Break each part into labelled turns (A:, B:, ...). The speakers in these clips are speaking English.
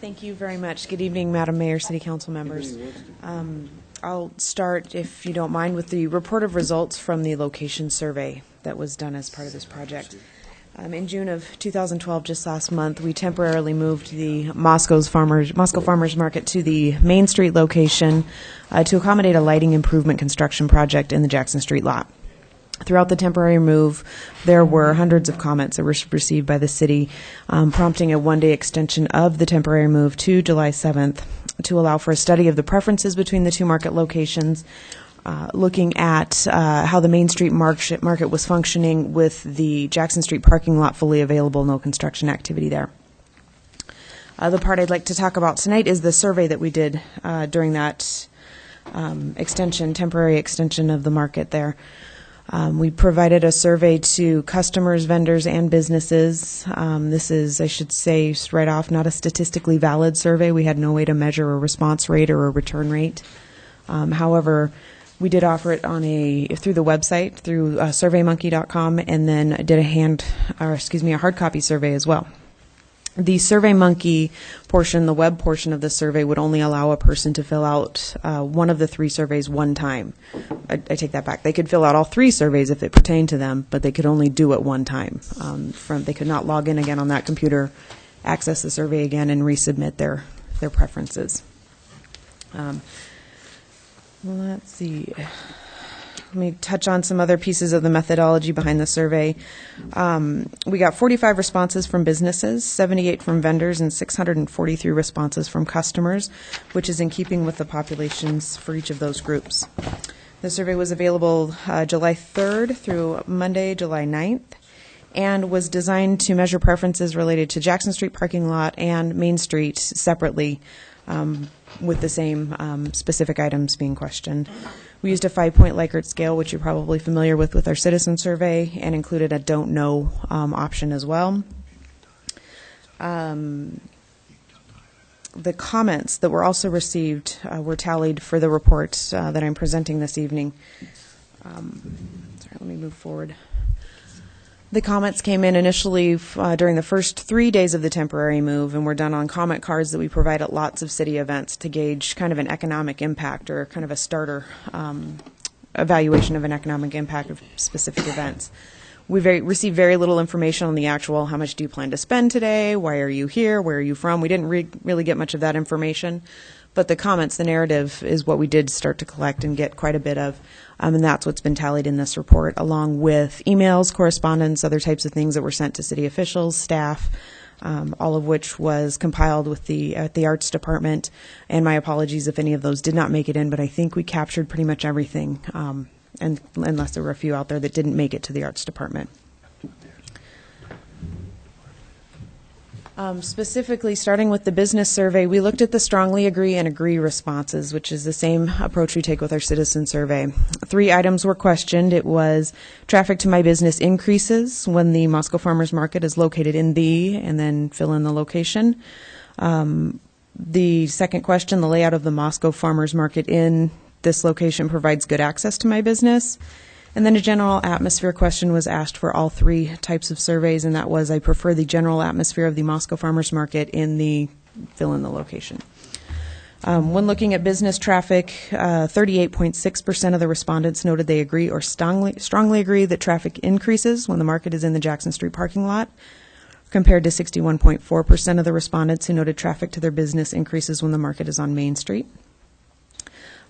A: Thank you very much. Good evening, Madam Mayor, City Council members. I'll start, if you don't mind, with the report of results from the location survey that was done as part of this project. In June of 2012, just last month, we temporarily moved the Moscow Farmers Market to the Main Street location to accommodate a lighting improvement construction project in the Jackson Street lot. Throughout the temporary move, there were hundreds of comments that were received by the city, prompting a one-day extension of the temporary move to July 7th to allow for a study of the preferences between the two market locations, looking at how the Main Street market was functioning with the Jackson Street parking lot fully available, no construction activity there. The part I'd like to talk about tonight is the survey that we did during that temporary extension of the market there. We provided a survey to customers, vendors, and businesses. This is, I should say right off, not a statistically valid survey. We had no way to measure a response rate or a return rate. However, we did offer it through the website, through surveymonkey.com, and then did a hard copy survey as well. The SurveyMonkey portion, the web portion of the survey, would only allow a person to fill out one of the three surveys one time. I take that back. They could fill out all three surveys if it pertained to them, but they could only do it one time. They could not log in again on that computer, access the survey again, and resubmit their preferences. Let's see. Let me touch on some other pieces of the methodology behind the survey. We got 45 responses from businesses, 78 from vendors, and 643 responses from customers, which is in keeping with the populations for each of those groups. The survey was available July 3rd through Monday, July 9th, and was designed to measure preferences related to Jackson Street parking lot and Main Street separately, with the same specific items being questioned. We used a 5-point Likert scale, which you're probably familiar with our citizen survey, and included a don't know option as well. The comments that were also received were tallied for the report that I'm presenting this evening. Let me move forward. The comments came in initially during the first 3 days of the temporary move, and were done on comment cards that we provide at lots of city events to gauge kind of an economic impact, or kind of a starter evaluation of an economic impact of specific events. We received very little information on the actual, how much do you plan to spend today, why are you here, where are you from. We didn't really get much of that information. But the comments, the narrative, is what we did start to collect and get quite a bit of, and that's what's been tallied in this report, along with emails, correspondence, other types of things that were sent to city officials, staff, all of which was compiled with at the Arts Department. And my apologies if any of those did not make it in, but I think we captured pretty much everything, and unless there were a few out there that didn't make it to the Arts Department. Specifically, starting with the business survey, we looked at the strongly agree and agree responses, which is the same approach we take with our citizen survey. 3 items were questioned. It was traffic to my business increases when the Moscow Farmers Market is located in and then fill in the location. The second question, the layout of the Moscow Farmers Market in this location provides good access to my business. And then a general atmosphere question was asked for all 3 types of surveys, and that was, I prefer the general atmosphere of the Moscow Farmers Market in the fill in the location. When looking at business traffic, 38.6% of the respondents noted they agree or strongly agree that traffic increases when the market is in the Jackson Street parking lot, compared to 61.4% of the respondents who noted traffic to their business increases when the market is on Main Street.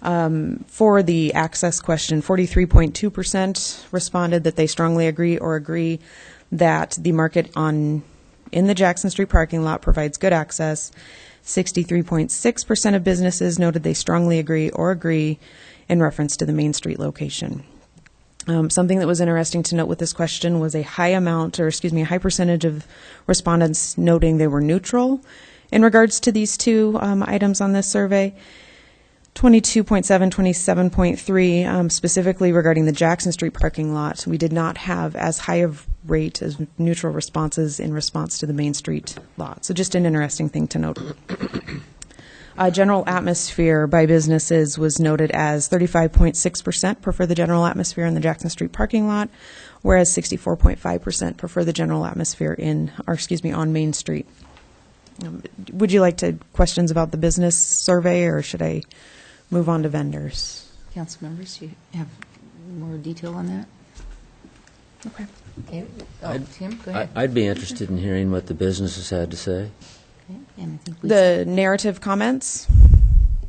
A: For the access question, 43.2% responded that they strongly agree or agree that the market in the Jackson Street parking lot provides good access. 63.6% of businesses noted they strongly agree or agree in reference to the Main Street location. Something that was interesting to note with this question was a high percentage of respondents noting they were neutral in regards to these 2 items on this survey. 22.7, 27.3, specifically regarding the Jackson Street parking lot. We did not have as high of rate as neutral responses in response to the Main Street lot. So just an interesting thing to note. General atmosphere by businesses was noted as 35.6% prefer the general atmosphere in the Jackson Street parking lot, whereas 64.5% prefer the general atmosphere on Main Street. Would you like to questions about the business survey, or should I move on to vendors?
B: Council members, you have more detail on that?
A: Okay.
B: Okay. Tim, go ahead.
C: I'd be interested in hearing what the businesses had to say.
B: Okay. And I think we
A: The narrative comments?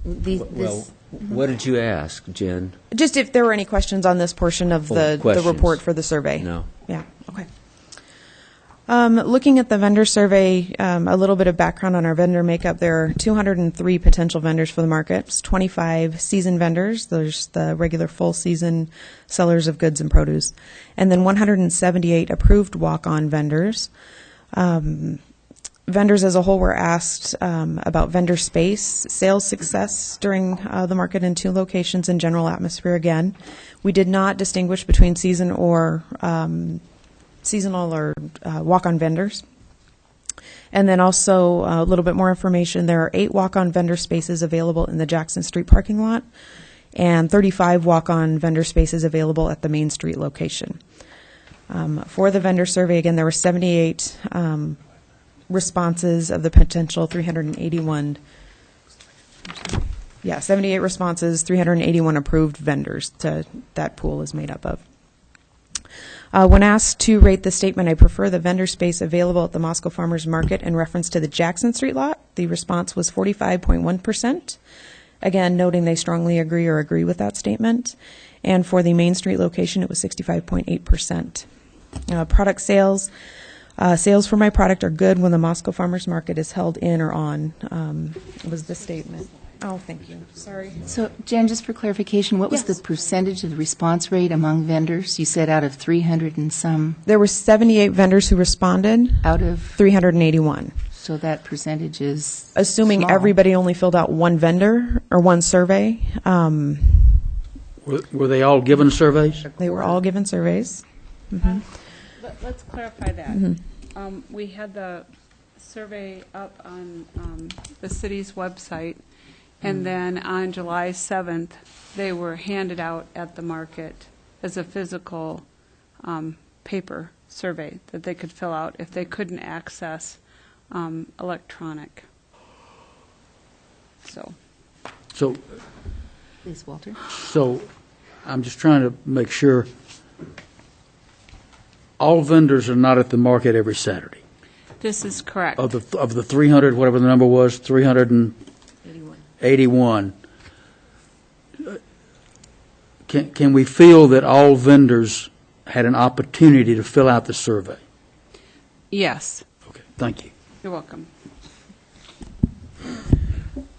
C: Well, what did you ask, Jen?
A: Just if there were any questions on this portion of the
C: questions.
A: report for the survey?
C: No.
A: Yeah, okay. Looking at the vendor survey, a little bit of background on our vendor makeup. There are 203 potential vendors for the market. It's 25 seasoned vendors. There's the regular full season sellers of goods and produce. And then 178 approved walk-on vendors. Vendors as a whole were asked about vendor space, sales success during the market in 2 locations, and general atmosphere again. We did not distinguish between seasonal or walk-on vendors. And then also a little bit more information. There are 8 walk-on vendor spaces available in the Jackson Street parking lot and 35 walk-on vendor spaces available at the Main Street location. For the vendor survey, again, there were 78 responses of the potential 381. 78 responses, 381 approved vendors that pool is made up of. When asked to rate the statement, I prefer the vendor space available at the Moscow Farmers Market in reference to the Jackson Street lot, the response was 45.1%. Again, noting they strongly agree or agree with that statement. And for the Main Street location, it was 65.8%. Product sales. Sales for my product are good when the Moscow Farmers Market is held in or on, was the statement. Oh, thank you. Sorry.
B: So, Jen, just for clarification, what was
A: Yes.
B: the percentage of the response rate among vendors? You said out of 300 and some,
A: There were 78 vendors who responded,
B: out of,
A: 381.
B: so that percentage is
A: Assuming
B: small.
A: everybody only filled out one vendor or one survey,
D: Were they all given surveys?
A: they were all given surveys.
E: Let's clarify that. We had the survey up on the city's website, and then on July 7th, they were handed out at the market as a physical paper survey that they could fill out if they couldn't access electronic. So,
B: Please, Walter.
D: So I'm just trying to make sure all vendors are not at the market every Saturday.
E: this is correct.
D: Of the 300, whatever the number was, 381. Can we feel that all vendors had an opportunity to fill out the survey?
E: Yes,
D: Okay, thank you.
E: you're welcome.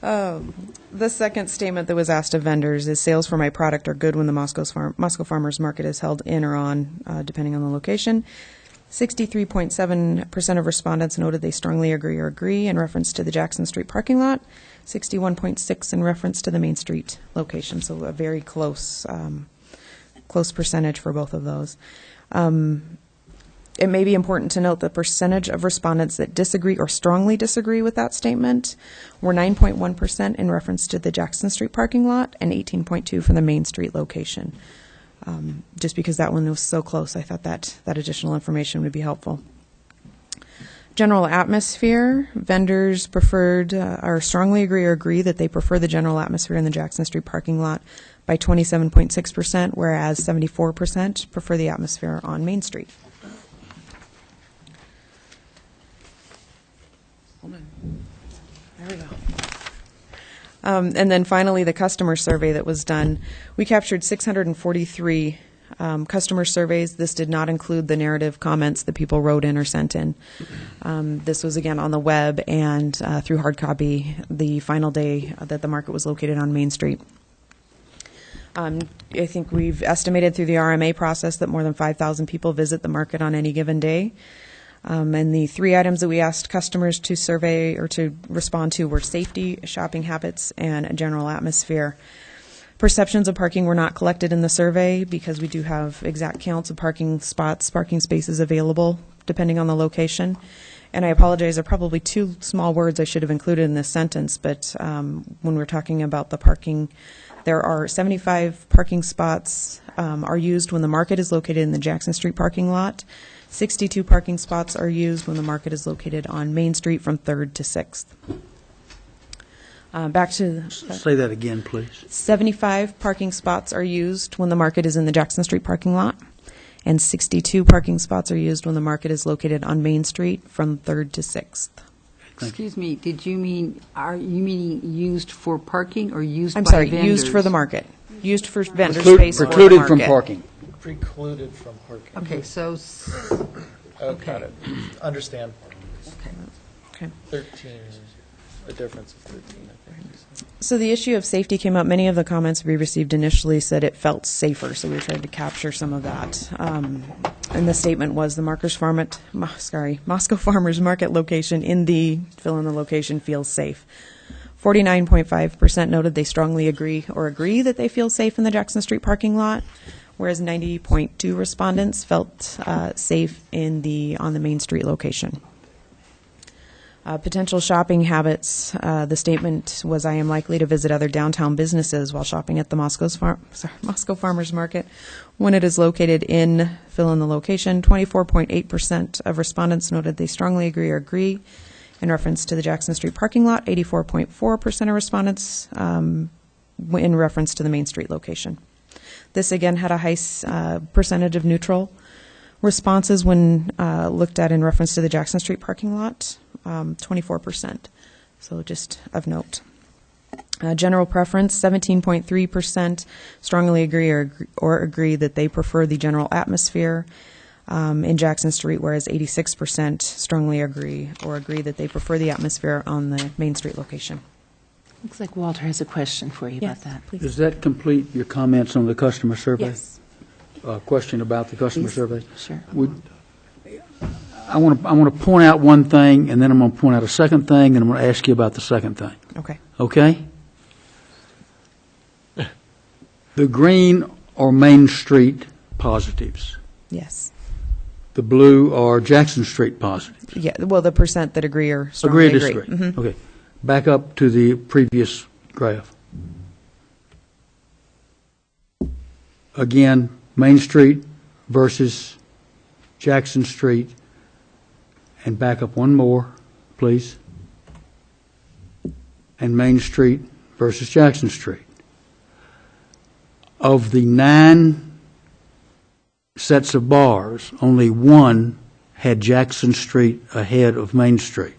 A: The second statement that was asked of vendors is sales for my product are good when the Moscow Farmers Market is held in or on, depending on the location. 63.7% of respondents noted they strongly agree or agree in reference to the Jackson Street parking lot. 61.6% in reference to the Main Street location, so a very close percentage for both of those. It may be important to note the percentage of respondents that disagree or strongly disagree with that statement were 9.1% in reference to the Jackson Street parking lot and 18.2% for the Main Street location. Just because that one was so close, I thought that additional information would be helpful. General atmosphere, vendors preferred or strongly agree or agree that they prefer the general atmosphere in the Jackson Street parking lot by 27.6%, whereas 74% prefer the atmosphere on Main Street. There we go. And then finally, the customer survey that was done. We captured 643 customer surveys. This did not include the narrative comments that people wrote in or sent in. This was, again, on the web and through hard copy the final day that the market was located on Main Street. I think we've estimated through the RMA process that more than 5,000 people visit the market on any given day. And the 3 items that we asked customers to survey or to respond to were safety, shopping habits, and a general atmosphere. Perceptions of parking were not collected in the survey because we do have exact counts of parking spots, parking spaces available, depending on the location. And I apologize, there are probably 2 small words I should have included in this sentence, but when we're talking about the parking, there are 75 parking spots are used when the market is located in the Jackson Street parking lot. 62 parking spots are used when the market is located on Main Street from 3rd to 6th. Back to
D: Say that again, please.
A: 75 parking spots are used when the market is in the Jackson Street parking lot, and 62 parking spots are used when the market is located on Main Street from 3rd to 6th.
B: Excuse me, are you meaning used for parking or used
A: I'm
B: by
A: sorry,
B: vendors?
A: used for the market. Used for vendor
D: Preclude-
A: space for the
D: Precluded from
A: market.
D: parking.
F: Precluded from parking.
B: Okay, so,
F: Oh, got it. Understand.
B: okay.
A: Okay.
F: 13, a difference of 13, I think.
A: So the issue of safety came up. Many of the comments we received initially said it felt safer, so we tried to capture some of that. And the statement was the Moscow Farmers Market location in the fill-in-the location feels safe. 49.5% noted they strongly agree or agree that they feel safe in the Jackson Street parking lot, whereas 90.2 respondents felt safe on the Main Street location. Potential shopping habits. The statement was, I am likely to visit other downtown businesses while shopping at the Moscow Farmers Market when it is located in fill-in-the location. 24.8% of respondents noted they strongly agree or agree in reference to the Jackson Street parking lot. 84.4% of respondents in reference to the Main Street location. This again had a high percentage of neutral responses when looked at in reference to the Jackson Street parking lot, 24%. So just of note. General preference, 17.3% strongly agree or agree that they prefer the general atmosphere in Jackson Street, whereas 86% strongly agree or agree that they prefer the atmosphere on the Main Street location.
B: Looks like Walter has a question for you about that.
A: Please.
D: Does that complete your comments on the customer survey?
A: Yes.
D: Question about the customer
B: Please.
D: survey?
B: Sure.
D: I want to point out one thing, and then I'm going to point out a second thing, and I'm going to ask you about the second thing.
A: Okay.
D: Okay? The green are Main Street positives.
A: Yes.
D: The blue are Jackson Street positives.
A: Yeah. Well, the percent that agree or strongly
D: Agree or
A: agree.
D: disagree?
A: Mhm.
D: Okay. Back up to the previous graph. Again, Main Street versus Jackson Street. And back up one more, please. And Main Street versus Jackson Street. Of the 9 sets of bars, only one had Jackson Street ahead of Main Street.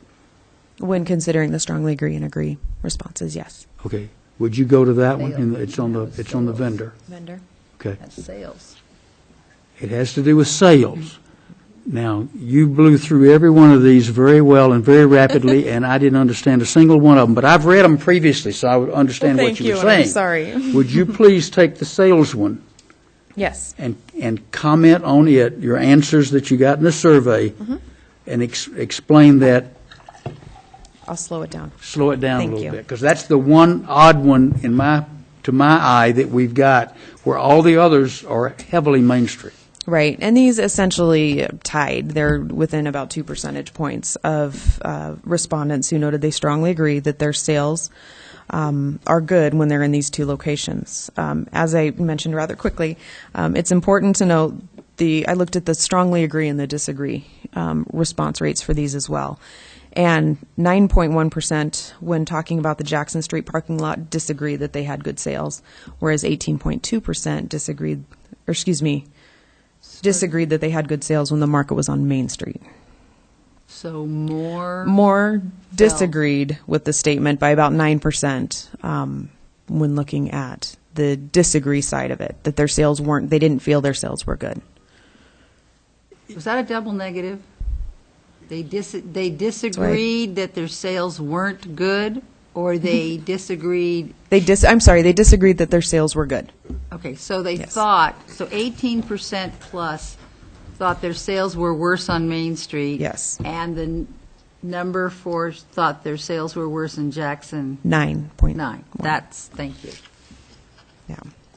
A: When considering the strongly agree and agree responses, yes.
D: Okay. Would you go to that one? It's on the vendor.
A: Vendor.
D: Okay.
B: That's sales.
D: It has to do with sales. Now, you blew through every one of these very well and very rapidly, and I didn't understand a single one of them. But I've read them previously, so I would understand what you were saying.
A: I'm sorry.
D: Would you please take the sales one
A: Yes.
D: and comment on it, your answers that you got in the survey, and explain that,
A: I'll slow it down.
D: slow it down a
A: Thank
D: little
A: you.
D: bit? Because that's the one odd one to my eye that we've got, where all the others are heavily Main Street.
A: Right, and these essentially tied. They're within about 2 percentage points of respondents who noted they strongly agree that their sales are good when they're in these two locations. As I mentioned rather quickly, it's important to note I looked at the strongly agree and the disagree response rates for these as well. And 9.1% when talking about the Jackson Street parking lot disagree that they had good sales, whereas 18.2% disagreed that they had good sales when the market was on Main Street.
B: So
A: More disagreed with the statement by about 9% when looking at the disagree side of it, that they didn't feel their sales were good.
B: Was that a double negative? They disagreed that their sales weren't good, or they disagreed?
A: They disagreed that their sales were good.
B: Okay, so they
A: Yes.
B: thought, so 18% plus thought their sales were worse on Main Street.
A: Yes.
B: And the number 4 thought their sales were worse in Jackson.
A: 9.9.
B: Thank you.
A: Yeah.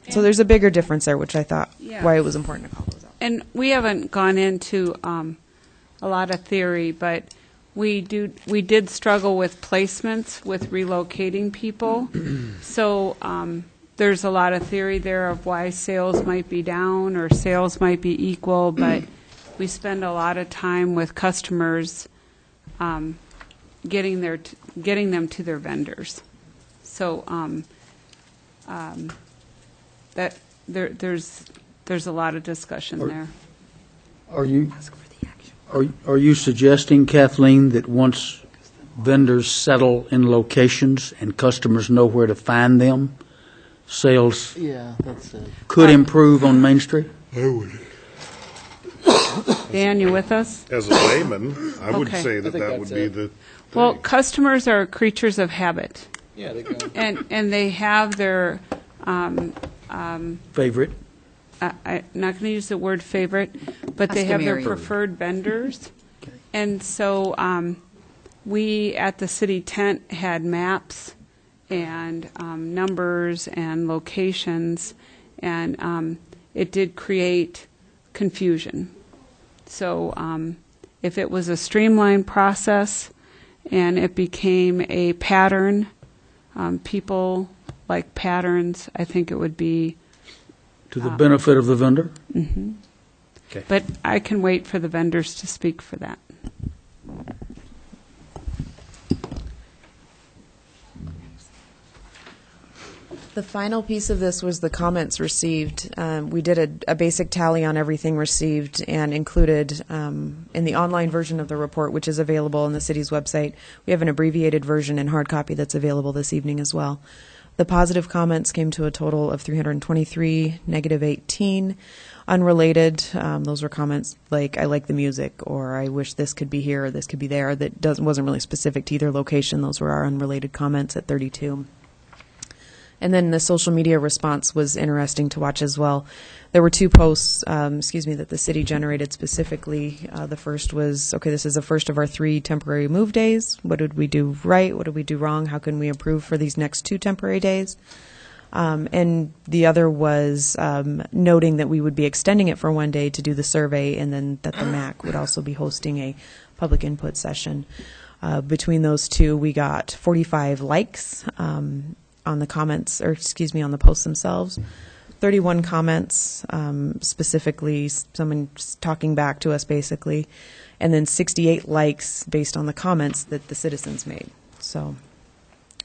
A: So there's a bigger difference there, which I thought
E: Yeah.
A: why it was important to call those out.
E: And we haven't gone into a lot of theory, but we did struggle with placements, with relocating people. So there's a lot of theory there of why sales might be down or sales might be equal, but we spend a lot of time with customers getting them to their vendors. So that there's a lot of discussion there.
D: Are you suggesting, Kathleen, that once vendors settle in locations and customers know where to find them, sales
F: Yeah, that's it.
D: could improve on Main Street?
E: Dan, you with us?
G: As a layman, I would
E: Okay.
G: say
F: I
G: that
F: think
G: that would
F: that's
G: be
F: it.
G: the
E: Well,
G: thing.
E: customers are creatures of habit,
F: Yeah, they go.
E: and they have their
D: Favorite?
E: I'm not going to use the word favorite, but they have their
B: Customary.
E: preferred vendors. And so we at the city tent had maps and numbers and locations, and it did create confusion. So if it was a streamlined process and it became a pattern, people like patterns, I think it would be.
D: To the benefit of the vendor?
E: But I can wait for the vendors to speak for that.
A: The final piece of this was the comments received. We did a basic tally on everything received and included in the online version of the report, which is available on the city's website. We have an abbreviated version in hard copy that's available this evening as well. The positive comments came to a total of 323, negative 18. Unrelated, those were comments like, I like the music, or I wish this could be here, or this could be there. That wasn't really specific to either location. Those were our unrelated comments at 32. And then the social media response was interesting to watch as well. There were two posts, that the city generated specifically. The first was, okay, this is the first of our 3 temporary move days. What did we do right? What did we do wrong? How can we improve for these next 2 temporary days? And the other was noting that we would be extending it for 1 day to do the survey, and then that the MAC would also be hosting a public input session. Between those two, we got 45 likes on the comments, on the posts themselves. 31 comments, specifically someone talking back to us basically, and then 68 likes based on the comments that the citizens made. So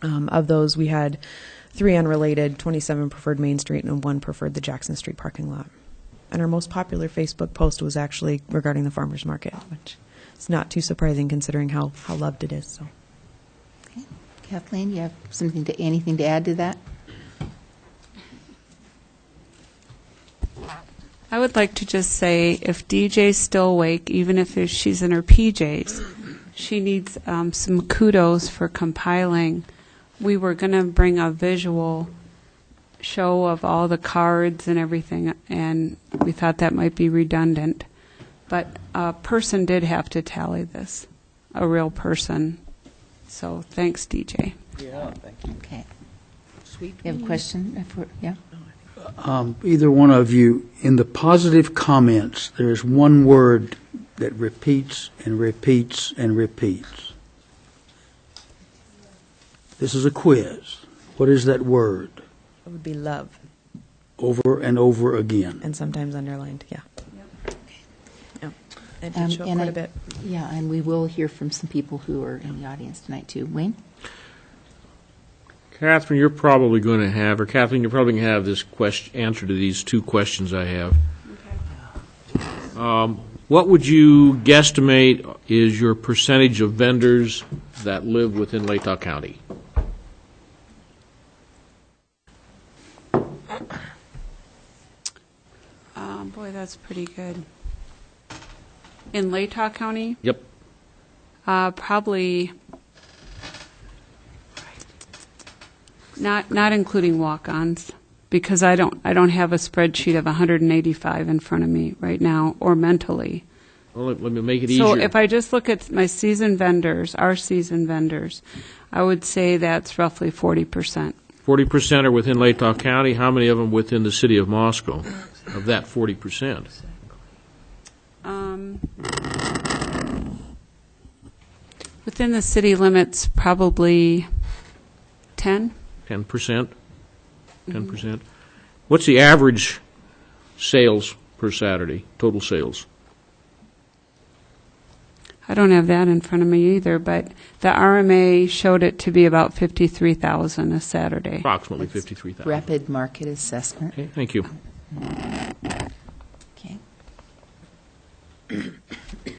A: of those, we had 3 unrelated, 27 preferred Main Street, and 1 preferred the Jackson Street parking lot. And our most popular Facebook post was actually regarding the farmers market, which is not too surprising considering how loved it is. So.
H: Okay. Kathleen, you have anything to add to that?
E: I would like to just say, if DJ's still awake, even if she's in her PJs, she needs some kudos for compiling. We were going to bring a visual show of all the cards and everything, and we thought that might be redundant. But a person did have to tally this, a real person. So thanks, DJ.
F: Yeah, thank you.
H: Okay. You have a question? Yeah?
D: Either one of you, in the positive comments, there is one word that repeats and repeats and repeats. This is a quiz. What is that word?
A: It would be love,
D: Over and over again.
A: and sometimes underlined, yeah. Yeah. It
H: Um,
A: did show up
H: and
A: quite
H: I-
A: a bit.
H: Yeah, and we will hear from some people who are in the audience tonight, too. Wayne?
I: Catherine, you're probably going to have, or Kathleen, you're probably going to have this answer to these 2 questions I have. What would you guesstimate is your percentage of vendors that live within Latah County?
E: Boy, that's pretty good. In Latah County,
I: Yep.
E: probably not including walk-ons, because I don't have a spreadsheet of 185 in front of me right now, or mentally.
I: Well, let me make it easier.
E: So if I just look at my seasoned vendors, our seasoned vendors, I would say that's roughly 40%.
I: 40% are within Latah County. How many of them within the city of Moscow of that 40%?
E: Within the city limits, probably 10.
I: 10%? 10%? What's the average sales per Saturday, total sales?
E: I don't have that in front of me either, but the RMA showed it to be about 53,000 a Saturday.
I: Approximately 53,000.
H: Rapid market assessment.
I: Okay, thank you.